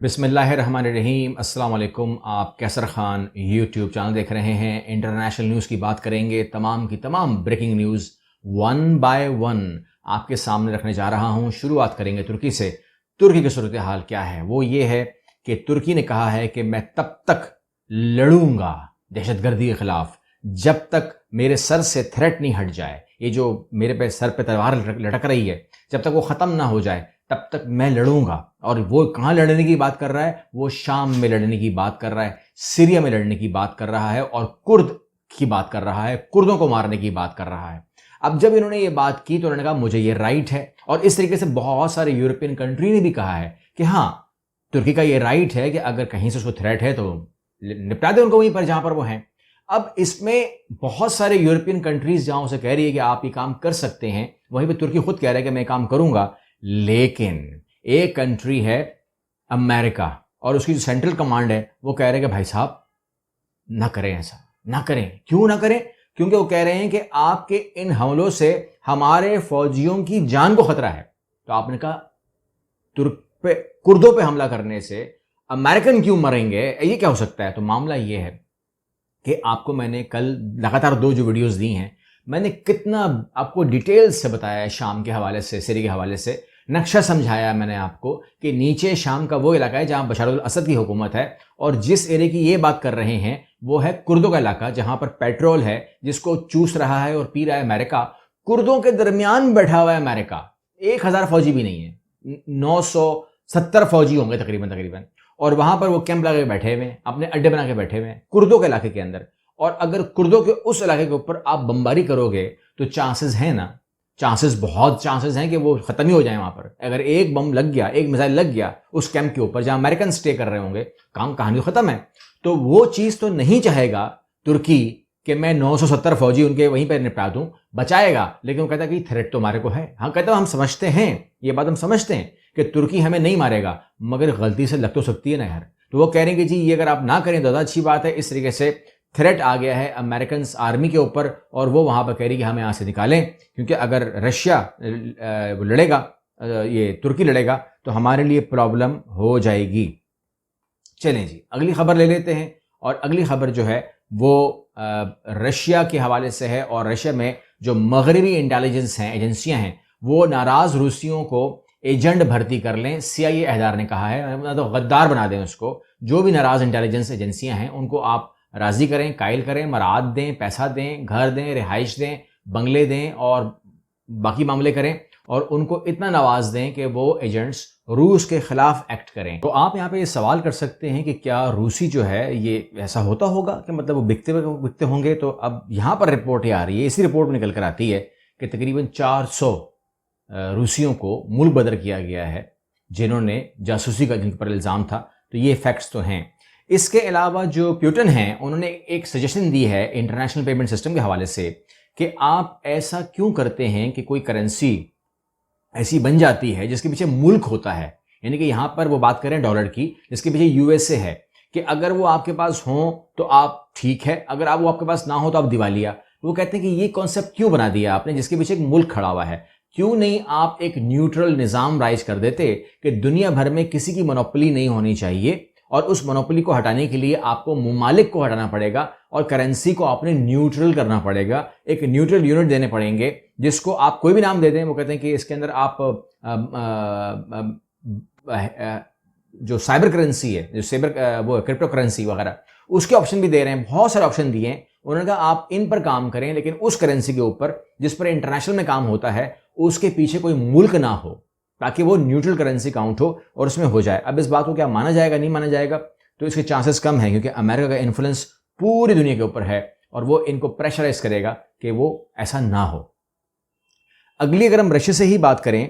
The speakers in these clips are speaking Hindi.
बिस्मिल्लाहिर्रहमानिर्रहीम। अस्सलाम वालेकुम। आप कैसर खान यूट्यूब चैनल देख रहे हैं। इंटरनेशनल न्यूज़ की बात करेंगे। तमाम की तमाम breaking news one by one आपके सामने रखने जा रहा हूं। शुरुआत करेंगे तुर्की से। तुर्की की सूरत हाल क्या है? वो ये है कि तुर्की ने कहा है कि मैं तब तक लड़ूंगा दहशतगर्दी के खिलाफ जब तक मेरे सर से थ्रेट नहीं हट जाए। ये जो मेरे पे सर पे तलवार लटक रही है, जब तक वो ख़त्म ना हो जाए तब तक मैं लड़ूंगा। और वो कहाँ लड़ने की बात कर रहा है? वो शाम में लड़ने की बात कर रहा है, सीरिया में लड़ने की बात कर रहा है और कुर्द की बात कर रहा है, कुर्दों को मारने की बात कर रहा है। अब जब इन्होंने ये बात की तो उन्होंने कहा मुझे ये राइट है। और इस तरीके से बहुत सारे यूरोपियन कंट्री ने भी कहा है कि हाँ, तुर्की का ये राइट है कि अगर कहीं से उसको थ्रेट है तो निपटा दे उनको वहीं पर जहां पर वो हैं। अब इसमें बहुत सारे यूरोपियन कंट्रीज जहां उसे कह रही है कि आप ये काम कर सकते हैं, वहीं पर तुर्की खुद कह रहा है कि मैं काम करूंगा। लेकिन एक कंट्री है अमेरिका और उसकी जो सेंट्रल कमांड है वो कह रहे हैं कि भाई साहब ना करें, ऐसा ना करें। क्यों ना करें? क्योंकि वो कह रहे हैं कि आपके इन हमलों से हमारे फौजियों की जान को खतरा है। तो आपने कहा तुर्क पे, कुर्दों पे हमला करने से अमेरिकन क्यों मरेंगे? ये क्या हो सकता है? तो मामला ये है कि आपको मैंने कल लगातार 2 जो वीडियोस दी हैं, मैंने कितना आपको डिटेल्स से बताया है। शाम के हवाले से, सीरिया के हवाले से नक्शा समझाया मैंने आपको कि नीचे शाम का वो इलाका है जहां बशर अल असद की हुकूमत है, और जिस एरिया की ये बात कर रहे हैं वो है कुर्दों का इलाका, जहां पर पेट्रोल है जिसको चूस रहा है और पी रहा है अमेरिका। कुर्दों के दरमियान बैठा हुआ है अमेरिका। 1000 फौजी भी नहीं है, 970 फौजी होंगे तकरीबन। और वहां पर वो कैंप लगा के बैठे हुए हैं, अपने अड्डे बना के बैठे हुए हैं कुर्दों के इलाके के अंदर। और अगर कुर्दों के उस इलाके के ऊपर आप बमबारी करोगे तो चांसेस हैं ना, बहुत चांसेस हैं कि वो खत्म ही हो जाए वहां पर। अगर एक बम लग गया, एक मिसाइल लग गया उस कैंप के ऊपर जहां अमेरिकन स्टे कर रहे होंगे, काम कहानी खत्म है। तो वो चीज तो नहीं चाहेगा तुर्की कि मैं 970 फौजी उनके वहीं पर निपटा दूं, बचाएगा। लेकिन वो कहता है कि थ्रेट तो हमारे को है। हाँ, कहता है हम समझते हैं, ये बात हम समझते हैं कि तुर्की हमें नहीं मारेगा, मगर गलती से लग तो सकती है ना यार। तो वो कह रहे हैं कि जी ये अगर आप ना करें तो ज़्यादा अच्छी बात है। इस तरीके से थ्रेट आ गया है अमेरिकन आर्मी के ऊपर, और वो वहां पर कह रही कि हमें यहाँ से निकालें, क्योंकि अगर रशिया लड़ेगा, ये तुर्की लड़ेगा तो हमारे लिए प्रॉब्लम हो जाएगी। चलें जी, अगली खबर ले लेते हैं। और अगली खबर जो है वो रशिया के हवाले से है। और रशिया में जो मगरबी इंटेलिजेंस हैं, एजेंसियां हैं, वो नाराज रूसियों को एजेंट भर्ती कर लें। CIA अहदार ने कहा है, तो गद्दार बना दें उसको। जो भी नाराज इंटेलिजेंस एजेंसियां हैं उनको आप राजी करें, कायल करें, मराद दें, पैसा दें, घर दें, रिहाइश दें, बंगले दें और बाकी मामले करें, और उनको इतना नवाज दें कि वो एजेंट्स रूस के खिलाफ एक्ट करें। तो आप यहाँ पे ये सवाल कर सकते हैं कि क्या रूसी जो है ये ऐसा होता होगा कि मतलब वो बिकते होंगे? तो अब यहाँ पर रिपोर्ट ये आ रही है, इसी रिपोर्ट में निकल कर आती है कि तकरीबन 400 रूसियों को मुल्क बदर किया गया है जिन्होंने जासूसी का, जिन पर इल्ज़ाम था। तो ये फैक्ट्स तो हैं। इसके अलावा जो प्यूटन हैं, उन्होंने एक सजेशन दी है इंटरनेशनल पेमेंट सिस्टम के हवाले से कि आप ऐसा क्यों करते हैं कि कोई करेंसी ऐसी बन जाती है जिसके पीछे मुल्क होता है। यानी कि यहां पर वो बात करें डॉलर की, जिसके पीछे USA है, कि अगर वो आपके पास हो तो आप ठीक है, अगर वो आपके पास ना हो तो आप दिवालिया। वो कहते हैं कि ये कॉन्सेप्ट क्यों बना दिया आपने जिसके पीछे एक मुल्क खड़ा हुआ है? क्यों नहीं आप एक न्यूट्रल निज़ाम राइज कर देते कि दुनिया भर में किसी की मोनोपोली नहीं होनी चाहिए, और उस मोनोपोली को हटाने के लिए आपको ममालिक को हटाना पड़ेगा और करेंसी को आपने न्यूट्रल करना पड़ेगा। एक न्यूट्रल यूनिट देने पड़ेंगे जिसको आप कोई भी नाम दे दें। वो कहते हैं कि इसके अंदर आप जो साइबर करेंसी है, जो वो क्रिप्टो करेंसी वगैरह, उसके ऑप्शन भी दे रहे हैं। बहुत सारे ऑप्शन दिए हैं। उन्होंने कहा आप इन पर काम करें, लेकिन उस करेंसी के ऊपर जिस पर इंटरनेशनल में काम होता है उसके पीछे कोई मुल्क ना हो, ताकि वो न्यूट्रल करेंसी काउंट हो और उसमें हो जाए। अब इस बात को क्या माना जाएगा, नहीं माना जाएगा, तो इसके चांसेस कम हैं, क्योंकि अमेरिका का इन्फ्लुएंस पूरी दुनिया के ऊपर है और वो इनको प्रेशराइज करेगा कि वो ऐसा ना हो। अगली अगर हम रशिया से ही बात करें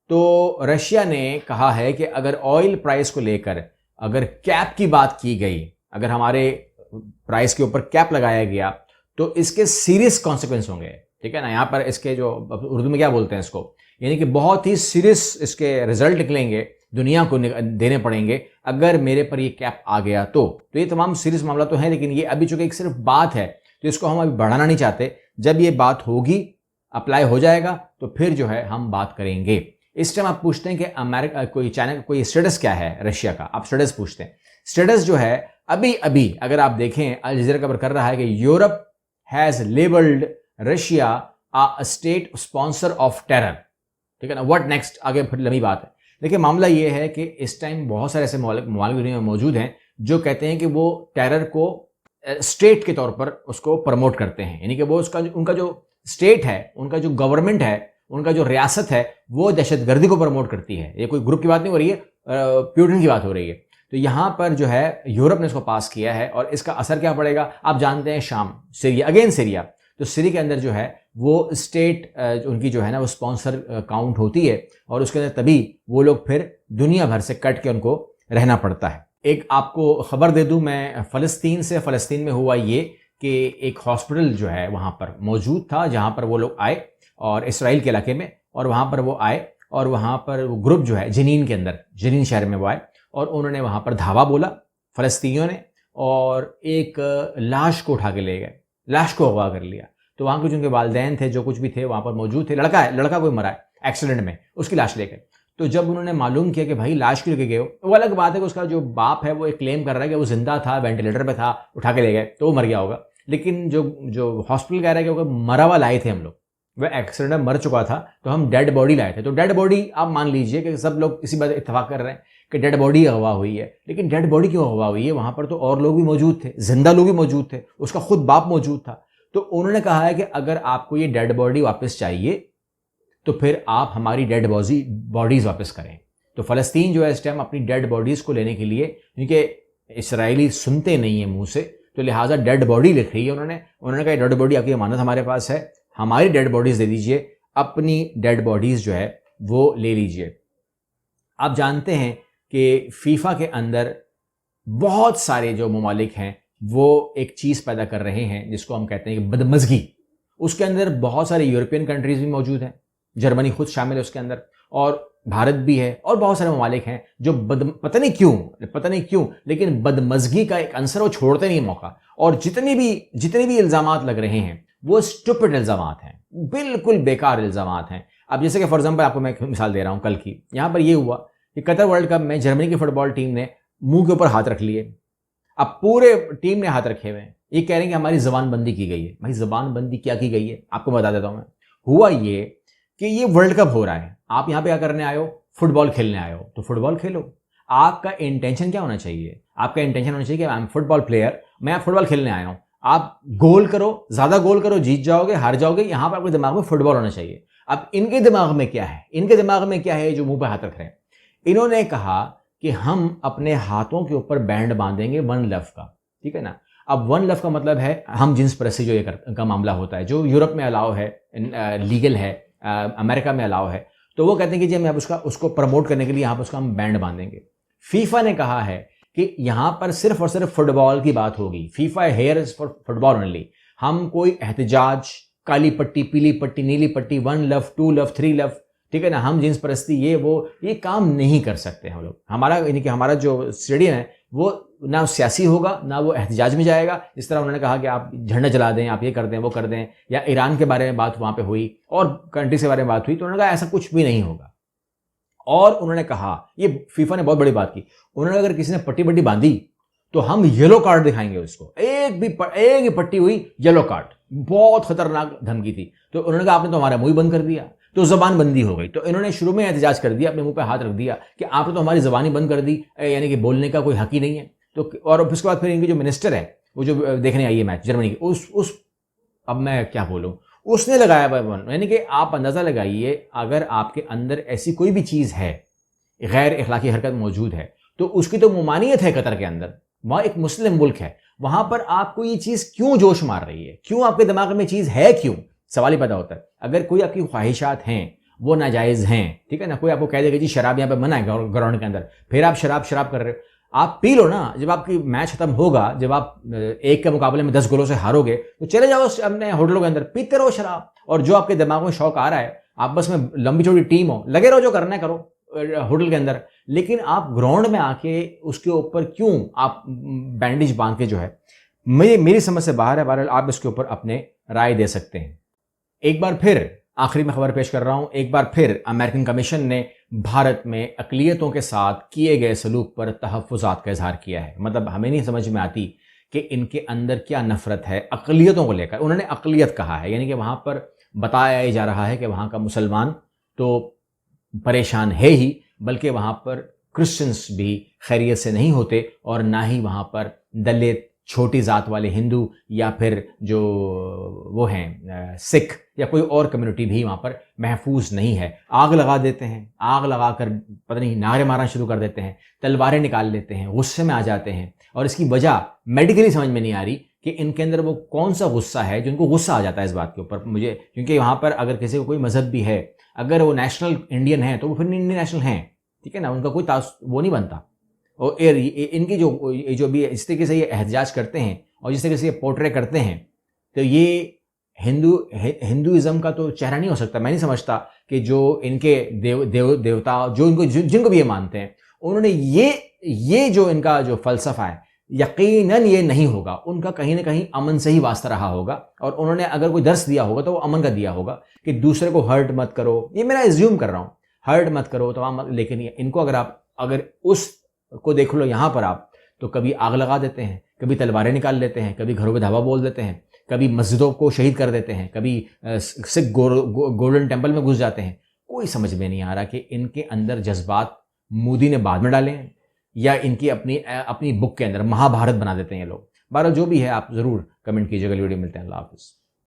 तो रशिया ने कहा है कि अगर ऑयल प्राइस को लेकर अगर कैप की बात की गई, अगर हमारे प्राइस के ऊपर कैप लगाया गया तो इसके सीरियस कॉन्सिक्वेंस होंगे। ठीक है ना? यहाँ पर इसके जो उर्दू में क्या बोलते हैं इसको, यानी कि बहुत ही सीरियस इसके रिजल्ट निकलेंगे, दुनिया को देने पड़ेंगे अगर मेरे पर ये कैप आ गया तो ये तमाम सीरियस मामला तो है। लेकिन ये अभी चूंकि एक सिर्फ बात है तो इसको हम अभी बढ़ाना नहीं चाहते। जब ये बात होगी, अप्लाई हो जाएगा, तो फिर जो है हम बात करेंगे। इस टाइम आप पूछते हैं कि अमेरिका कोई चाइना का कोई स्टेटस क्या है रशिया का, आप स्टेटस पूछते हैं। स्टेटस जो है अभी अभी अगर आप देखें, अल जज़ीरा खबर कर रहा है कि Europe has labelled Russia a state sponsor of terror. ठीक है ना, व्हाट नेक्स्ट, आगे फिर लंबी बात है। देखिए मामला ये है कि इस टाइम बहुत सारे ऐसे ममालिक दुनिया में मौजूद हैं जो कहते हैं कि वो टेरर को स्टेट के तौर पर उसको प्रमोट करते हैं, यानी कि वो उनका जो स्टेट है, उनका जो गवर्नमेंट है, उनका जो रियासत है, वो दहशतगर्दी को प्रमोट करती है। ये कोई ग्रुप की बात नहीं हो रही है, प्यूटिन की बात हो रही है। तो यहाँ पर जो है यूरोप ने इसको पास किया है और इसका असर क्या पड़ेगा आप जानते हैं। शाम, सीरिया, अगेन सीरिया, तो सीरिया के अंदर जो है वो स्टेट उनकी जो है ना वो स्पॉन्सर काउंट होती है और उसके अंदर तभी वो लोग फिर दुनिया भर से कट के उनको रहना पड़ता है। एक आपको खबर दे दूं मैं फ़लस्तीन में हुआ ये कि एक हॉस्पिटल जो है वहाँ पर मौजूद था जहाँ पर वो लोग आए और इसराइल के इलाके में, और वहाँ पर वो आए और वहाँ पर वो ग्रुप जो है जनीन के अंदर, जनीन शहर में वो आए और उन्होंने वहाँ पर धावा बोला फ़लस्तीनियों ने और एक लाश को उठा के ले गए, लाश को अगवा कर लिया। तो वहाँ के जो उनके वालिदैन थे, जो कुछ भी थे वहाँ पर मौजूद थे, लड़का कोई मरा है एक्सीडेंट में, उसकी लाश ले गए। तो जब उन्होंने मालूम किया कि भाई लाश क्यों लेके गए हो, वो अलग बात है कि उसका जो बाप है वो एक क्लेम कर रहा है कि वो जिंदा था, वेंटिलेटर पे था, उठा के ले गए तो वो मर गया होगा। लेकिन जो हॉस्पिटल कह रहा है कि वो मरा हुआ लाए थे हम लोग, वह एक्सीडेंट में मर चुका था तो हम डेड बॉडी लाए थे। तो डेड बॉडी आप मान लीजिए कि सब लोग इसी बात इत्तेफाक कर रहे हैं कि डेड बॉडी अगवा हुई है, लेकिन डेड बॉडी क्यों अगवा हुई है, वहाँ पर तो और लोग भी मौजूद थे, जिंदा लोग भी मौजूद थे, उसका खुद बाप मौजूद था। तो उन्होंने कहा है कि अगर आपको ये डेड बॉडी वापस चाहिए तो फिर आप हमारी डेड बॉडीज वापस करें। तो फ़लस्तीन जो है इस टाइम अपनी डेड बॉडीज़ को लेने के लिए, क्योंकि इसराइली सुनते नहीं है मुंह से, तो लिहाजा डेड बॉडी लिख रही है उन्होंने कहा डेड बॉडी आपकी अमानत हमारे पास है, हमारी डेड बॉडीज़ दे दीजिए, अपनी डेड बॉडीज़ जो है वो ले लीजिए। आप जानते हैं कि फीफा के अंदर बहुत सारे जो ममालिक हैं वो एक चीज़ पैदा कर रहे हैं जिसको हम कहते हैं कि बदमज़गी। उसके अंदर बहुत सारे यूरोपियन कंट्रीज़ भी मौजूद हैं, जर्मनी खुद शामिल है उसके अंदर, और भारत भी है, और बहुत सारे ममालिक हैं जो पता नहीं क्यों लेकिन बदमज़गी का एक अंसर वो छोड़ते नहीं मौका। और जितने भी इल्ज़ामात लग रहे हैं वो स्टूपिड इल्ज़ामात हैं, बिल्कुल बेकार इल्ज़ामात हैं। अब जैसे कि फॉर एग्जाम्पल आपको मैं एक मिसाल दे रहा हूँ, कल की यहाँ पर ये हुआ कि कतर वर्ल्ड कप में जर्मनी की फुटबॉल टीम ने मुंह के ऊपर हाथ रख लिए। अब पूरे टीम ने हाथ रखे हुए हैं, ये कह रहे हैं कि हमारी जबानबंदी की गई है। भाई जबानबंदी क्या की गई है आपको बता देता हूँ मैं। हुआ ये कि ये वर्ल्ड कप हो रहा है, आप यहाँ पे क्या करने आए हो, फुटबॉल खेलने आए हो, तो फुटबॉल खेलो। आपका इंटेंशन क्या होना चाहिए, आपका इंटेंशन होना चाहिए कि आई एम फुटबॉल प्लेयर, मैं फुटबॉल खेलने आया हूँ। आप गोल करो, ज्यादा गोल करो, जीत जाओगे हार जाओगे, यहाँ पर आपके दिमाग में फुटबॉल होना चाहिए। अब इनके दिमाग में क्या है, जो मुंह पे हाथ रख रहे हैं, इन्होंने कहा कि हम अपने हाथों के ऊपर बैंड बांधेंगे वन लव का। ठीक है ना, अब वन लव का मतलब है हम जिन्स परस्ती जो ये का मामला होता है, जो यूरोप में अलाउ है, लीगल है, अमेरिका में अलाउ है, तो वो कहते हैं कि जी हम उसको प्रमोट करने के लिए यहाँ पर उसका हम बैंड बांधेंगे। फीफा ने कहा है कि यहाँ पर सिर्फ और सिर्फ फुटबॉल की बात होगी, FIFA here is for football only. हम कोई एहतजाज, काली पट्टी, पीली पट्टी, नीली पट्टी, one love, two love, three love, ठीक है ना, हम जिन्स परस्ती ये काम नहीं कर सकते हम लोग। हमारा यानी कि हमारा जो स्टेडियम है वो ना सियासी होगा, ना वो एहतजाज में जाएगा। इस तरह उन्होंने कहा कि आप झंडा जला दें, आप ये कर दें, वो कर दें, या ईरान के बारे में बात वहाँ पे हुई और कंट्रीज के बारे में बात हुई, तो उन्होंने कहा ऐसा कुछ भी नहीं होगा। और उन्होंने कहा, ये फीफा ने बहुत बड़ी बात की, उन्होंने अगर किसी ने पट्टी बट्टी बांधी तो हम येलो कार्ड दिखाएंगे उसको, एक भी पट्टी हुई येलो कार्ड। बहुत खतरनाक धमकी थी। तो उन्होंने कहा आपने तो हमारा मुंह बंद कर दिया, तो जबानबंदी हो गई। तो इन्होंने शुरू में एहतजाज कर दिया, अपने मुंह पे हाथ रख दिया कि आपने तो हमारी जबान ही बंद कर दी, यानी कि बोलने का कोई हक ही नहीं है। तो और उसके बाद फिर इनके जो मिनिस्टर है, वो जो देखने आई है मैच जर्मनी की, उस अब मैं क्या बोलूं, उसने लगाया बन, यानी कि आप अंदाजा लगाइए, अगर आपके अंदर ऐसी कोई भी चीज है, गैर इखलाकी हरकत मौजूद है, तो उसकी तो मुमानियत है। कतर के अंदर वहां एक मुस्लिम मुल्क है, वहां पर आपको ये चीज क्यों जोश मार रही है, क्यों आपके दिमाग में चीज है, क्यों, सवाल ही पैदा होता है। अगर कोई आपकी ख्वाहिशात हैं वो नाजायज हैं, ठीक है ना, कोई आपको कह देगा जी शराब यहाँ पे मना है ग्राउंड के अंदर, फिर आप शराब कर रहे हो, आप पी लो ना। जब आपकी मैच खत्म होगा, जब आप एक के मुकाबले में 10 गोलों से हारोगे, तो चले जाओ अपने होटलों के अंदर, पीते रहो शराब। और जो आपके दिमाग में शौक आ रहा है, आप बस में लंबी चौड़ी टीम हो, लगे रहो, जो करना है करो होटल के अंदर, लेकिन आप ग्राउंड में आके उसके ऊपर क्यों आप बैंडेज बांध के जो है, मेरी समझ से बाहर है। बहरहाल आप इसके ऊपर अपने राय दे सकते हैं। एक बार फिर आखिरी में खबर पेश कर रहा हूं। एक बार फिर अमेरिकन कमीशन ने भारत में अक़लियतों के साथ किए गए सलूक पर तहफ़्फ़ुज़ात का इज़हार किया है। मतलब हमें नहीं समझ में आती कि इनके अंदर क्या नफ़रत है अक़लियतों को लेकर। उन्होंने अक़लियत कहा है, यानी कि वहाँ पर बताया ही जा रहा है कि वहाँ का मुसलमान तो परेशान है ही, बल्कि वहाँ पर क्रिश्चियंस भी खैरियत से नहीं होते और ना ही वहाँ पर दलित, छोटी ज़ात वाले हिंदू या फिर जो वो हैं सिख या कोई और कम्युनिटी भी वहाँ पर महफूज नहीं है। आग लगा देते हैं, आग लगाकर पता नहीं नारे मारना शुरू कर देते हैं, तलवारें निकाल लेते हैं, गुस्से में आ जाते हैं और इसकी वजह मेडिकली समझ में नहीं आ रही कि इनके अंदर वो कौन सा गुस्सा है जिनको गुस्सा आ जाता है इस बात के ऊपर मुझे। क्योंकि वहाँ पर अगर किसी को कोई मज़हब भी है, अगर वो नेशनल इंडियन है तो वो फिर इंडियन नेशनल हैं, ठीक है ना, उनका कोई वो नहीं बनता। और इनकी जो भी इस तरीके से ये एहतजाज करते हैं और जिस तरीके से ये पोर्ट्रे करते हैं, तो ये हिंदुइज़्म का तो चेहरा नहीं हो सकता। मैं नहीं समझता कि जो इनके देवता जो इनको जिनको भी ये मानते हैं, उन्होंने ये जो इनका जो फ़लसफ़ा है, यकीनन ये नहीं होगा। उनका कहीं न कहीं अमन से ही वास्ता रहा होगा और उन्होंने अगर कोई दर्स दिया होगा तो वो अमन का दिया होगा कि दूसरे को हर्ट मत करो। ये मेरा एज्यूम कर रहा हूँ, हर्ट मत करो तमाम। लेकिन इनको अगर उस को देख लो यहाँ पर आप, तो कभी आग लगा देते हैं, कभी तलवारें निकाल लेते हैं, कभी घरों पे धावा बोल देते हैं, कभी मस्जिदों को शहीद कर देते हैं, कभी सिख गोल्डन टेम्पल में घुस जाते हैं। कोई समझ में नहीं आ रहा कि इनके अंदर जज्बात मोदी ने बाद में डाले हैं या इनकी अपनी बुक के अंदर महाभारत बना देते हैं ये लोग। बहरहाल जो भी है आप ज़रूर कमेंट कीजिएगा। वीडियो मिलते हैं। अल्लाह हाफ़िज़।